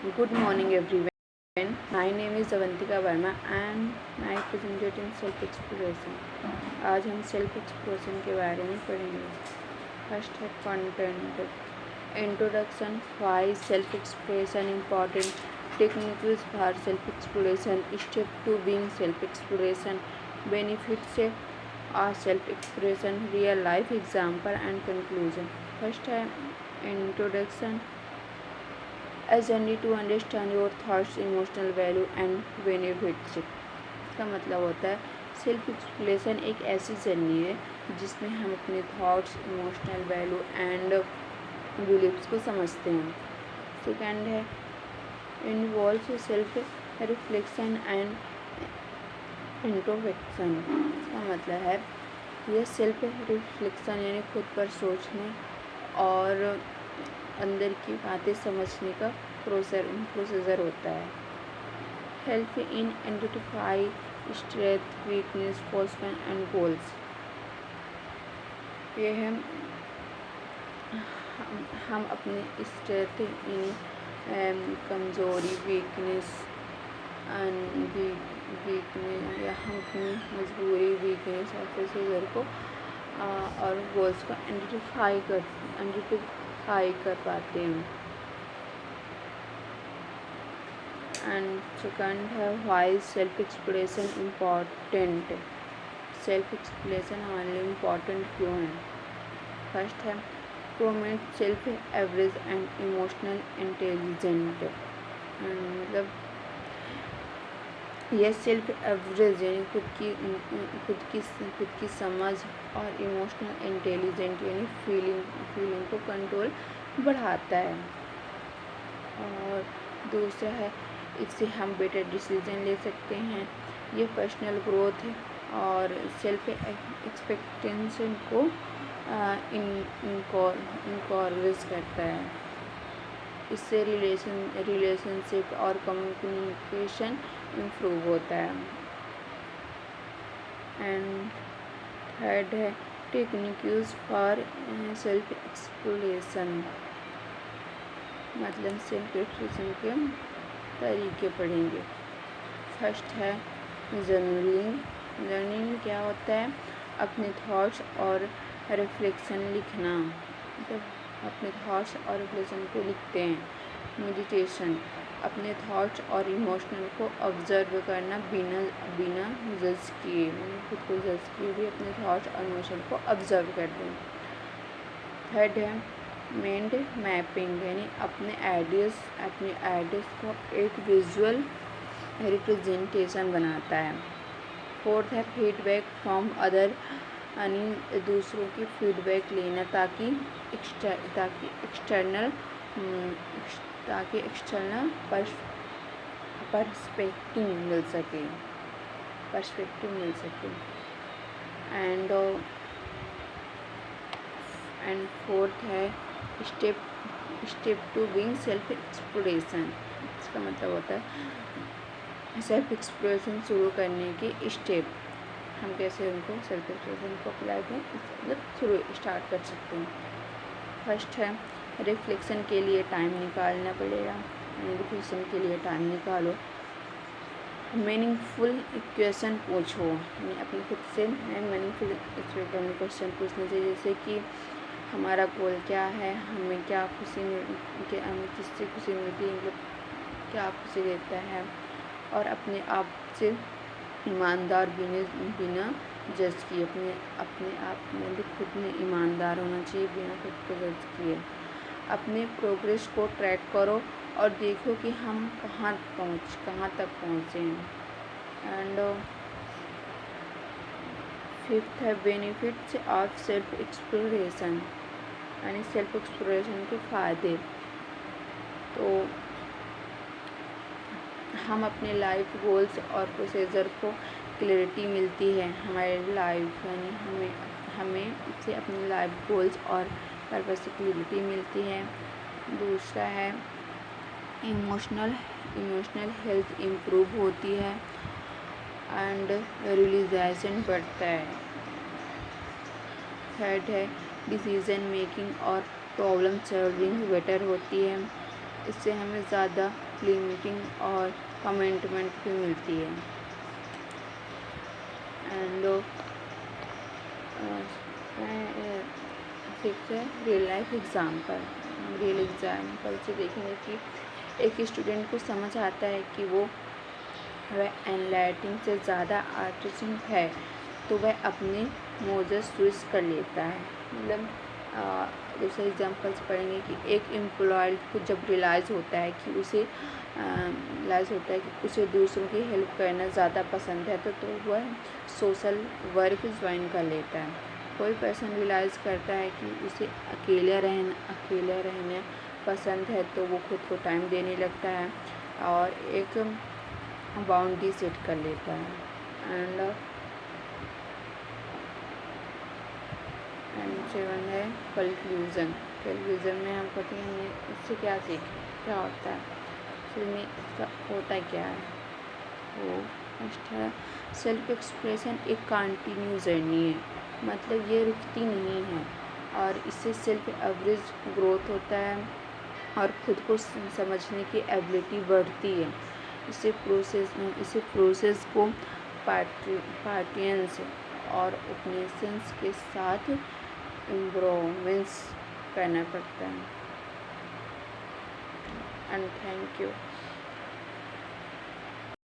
Good morning everyone. My name is Avantika Verma and I presented in self exploration. आज हम self exploration के बारे में पढ़ेंगे. फर्स्ट है content. Introduction. Why self exploration important. Techniques for self exploration. Step to being self exploration. Benefits self exploration. Real life example and conclusion. First है introduction. A journey to understand your thoughts, emotional value and benefits. इसका मतलब होता है self exploration एक ऐसी journey है जिसमें हम अपने thoughts, emotional value and beliefs को समझते हैं. सेकंड है involve self reflection and introspection. इसका मतलब है यह सेल्फ रिफ्लेक्शन यानी खुद पर सोचने और अंदर की बातें समझने का प्रोसीजर होता है. Help in identify strength, weakness, फॉल्सपन एंड गोल्स. ये है हम अपने स्ट्रेंथ यानी कमज़ोरी, वीकनेस या हम अपनी मजबूरी, वीकनेस और प्रोसीजर को और गोल्स को आइडेंटिफाई कर पाते हैं. एंड सेकंड है why self exploration important. Self exploration हमारे लिए इम्पॉर्टेंट क्यों है. फर्स्ट है Pro-Matte self average and emotional intelligent. मतलब यह सेल्फ एवरेज यानी खुद की समझ और इमोशनल इंटेलिजेंट यानी फीलिंग को कंट्रोल बढ़ाता है. और दूसरा है इससे हम बेटर डिसीजन ले सकते हैं. ये पर्सनल ग्रोथ है और सेल्फ एक्सपेक्टेशन को इनकॉर्वेज करता है. इससे रिलेशनशिप और कम्युनिकेशन इम्प्रूव होता है. एंड थर्ड है टेक्निक्स फॉर सेल्फ एक्सप्लोरेशन. मतलब सेल्फ एक्सप्लोरेशन के तरीके पढ़ेंगे. फर्स्ट है जर्नलिंग. जर्नलिंग क्या होता है अपने थॉट्स और रिफ्लेक्शन लिखना. मतलब अपने थॉट्स और रिफ्लेक्शन को लिखते हैं. मेडिटेशन अपने थॉट्स और इमोशनल को ऑब्जर्व करना बिना जज किए. मैंने खुद को जज किए भी अपने थॉट्स और इमोशन को ऑब्जर्व करते हैं. थर्ड है माइंड मैपिंग यानी अपने आइडियाज़ को एक विजुअल रिप्रेजेंटेशन बनाता है. फोर्थ है फीडबैक फ्रॉम अदर यानी दूसरों की फीडबैक लेना ताकि एक्सटर्नल पर्सपेक्टिव मिल सके. एंड फोर्थ है step to being self exploration. इसका मतलब होता है सेल्फ एक्सप्लोरेशन शुरू करने के स्टेप. हम कैसे उनको सेल्फ एक्सप्लोरेशन को अप्लाई करें मतलब स्टार्ट कर सकते हैं. फर्स्ट है रिफ्लेक्शन के लिए टाइम निकालना पड़ेगा. रिफ्लेक्शन के लिए टाइम निकालो. मीनिंगफुल क्वेश्चन पूछो यानी अपने खुद से मीनिंगफुल क्वेश्चन पूछने चाहिए. जैसे कि हमारा गोल क्या है, हमें क्या खुशी हमें किससे खुशी मिलती है, मतलब क्या खुशी देता है. और अपने आप से ईमानदार बिना जज किए. अपने आप में भी खुद में ईमानदार होना चाहिए बिना खुद को जज किए. अपने प्रोग्रेस को ट्रैक करो और देखो कि हम कहाँ तक पहुँचे हैं. एंड फिफ्थ है बेनिफिट्स ऑफ सेल्फ एक्सप्लोरेशन यानी सेल्फ एक्सप्लोरेशन के फ़ायदे. तो हम अपने लाइफ गोल्स और प्रोसीजर को क्लैरिटी मिलती है. हमारे लाइफ यानी हमें इससे अपने लाइफ गोल्स और पर्पस से क्लैरिटी मिलती है. दूसरा है इमोशनल हेल्थ इम्प्रूव होती है एंड रियलाइजेशन बढ़ता है. थर्ड है डिसीजन मेकिंग और प्रॉब्लम सॉल्विंग बेटर होती है. इससे हमें ज़्यादा कॉम्प्लीमेंटिंग और कमेंटमेंट भी मिलती है। एंड सिक्स है real life example. Real example से देखेंगे कि एक स्टूडेंट को समझ आता है कि वह एनलाइटिंग से ज़्यादा आर्टिस्टिक है तो वह अपने मोजेस स्विच कर लेता है। मतलब जैसे एग्जाम्पल्स पढ़ेंगे कि एक एम्प्लॉय को जब रियलाइज़ होता है कि उसे दूसरों की हेल्प करना ज़्यादा पसंद है तो वह सोशल वर्क ज्वाइन कर लेता है। कोई पर्सन रियलाइज़ करता है कि उसे अकेला रहना पसंद है तो वो खुद को टाइम देने लगता है और एक बाउंड्री सेट कर लेता है। एंड 7 है कंक्लूजन में हम कहते हैं हमने इससे क्या सीखा, क्या होता है इसमें, इसका होता क्या है। वो फर्स्ट है सेल्फ एक्सप्रेशन एक कंटिन्यू जर्नी है, मतलब ये रुकती नहीं है और इससे सेल्फ एवरेज ग्रोथ होता है और खुद को समझने की एबिलिटी बढ़ती है। इसे प्रोसेस को पार्टियंस और ओपनेशंस के साथ इम्प्रूवमेंट्स करना पड़ता है। And thank you.